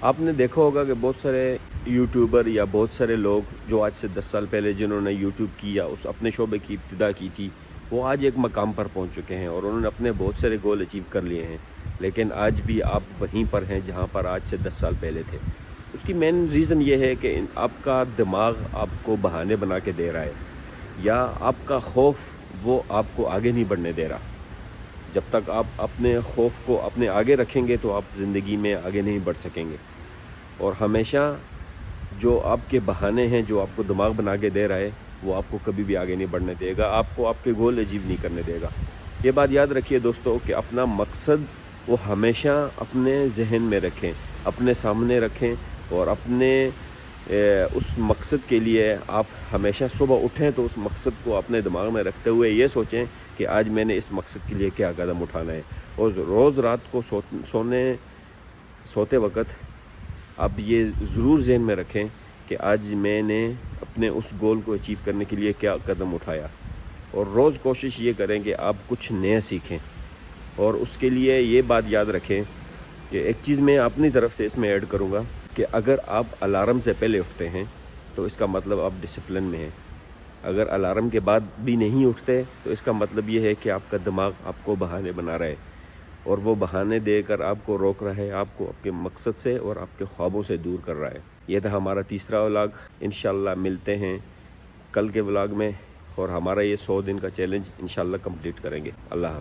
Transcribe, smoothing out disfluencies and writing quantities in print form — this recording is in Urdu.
آپ نے دیکھا ہوگا کہ بہت سارے یوٹیوبر یا بہت سارے لوگ جو آج سے 10 سال پہلے جنہوں نے یوٹیوب کی یا اس اپنے شعبے کی ابتدا کی تھی، وہ آج ایک مقام پر پہنچ چکے ہیں اور انہوں نے اپنے بہت سارے گول اچیو کر لیے ہیں، لیکن آج بھی آپ وہیں پر ہیں جہاں پر آج سے 10 سال پہلے تھے۔ اس کی مین ریزن یہ ہے کہ آپ کا دماغ آپ کو بہانے بنا کے دے رہا ہے، یا آپ کا خوف وہ آپ کو آگے نہیں بڑھنے دے رہا۔ جب تک آپ اپنے خوف کو اپنے آگے رکھیں گے تو آپ زندگی میں آگے نہیں بڑھ سکیں گے، اور ہمیشہ جو آپ کے بہانے ہیں، جو آپ کو دماغ بنا کے دے رہا ہے، وہ آپ کو کبھی بھی آگے نہیں بڑھنے دے گا، آپ کو آپ کے گول اچیو نہیں کرنے دے گا۔ یہ بات یاد رکھیے دوستو کہ اپنا مقصد وہ ہمیشہ اپنے ذہن میں رکھیں، اپنے سامنے رکھیں، اور اپنے اس مقصد کے لیے آپ ہمیشہ صبح اٹھیں تو اس مقصد کو اپنے دماغ میں رکھتے ہوئے یہ سوچیں کہ آج میں نے اس مقصد کے لیے کیا قدم اٹھانا ہے، اور روز رات کو سوتے وقت آپ یہ ضرور ذہن میں رکھیں کہ آج میں نے اپنے اس گول کو اچیو کرنے کے لیے کیا قدم اٹھایا، اور روز کوشش یہ کریں کہ آپ کچھ نیا سیکھیں۔ اور اس کے لیے یہ بات یاد رکھیں کہ ایک چیز میں اپنی طرف سے اس میں ایڈ کروں گا کہ اگر آپ الارم سے پہلے اٹھتے ہیں تو اس کا مطلب آپ ڈسپلن میں ہیں، اگر الارم کے بعد بھی نہیں اٹھتے تو اس کا مطلب یہ ہے کہ آپ کا دماغ آپ کو بہانے بنا رہا ہے، اور وہ بہانے دے کر آپ کو روک رہا ہے، آپ کو آپ کے مقصد سے اور آپ کے خوابوں سے دور کر رہا ہے۔ یہ تھا ہمارا تیسرا ولاگ۔ انشاءاللہ ملتے ہیں کل کے ولاگ میں، اور ہمارا یہ 100 دن کا چیلنج انشاءاللہ کمپلیٹ کریں گے۔ اللہ حافظ۔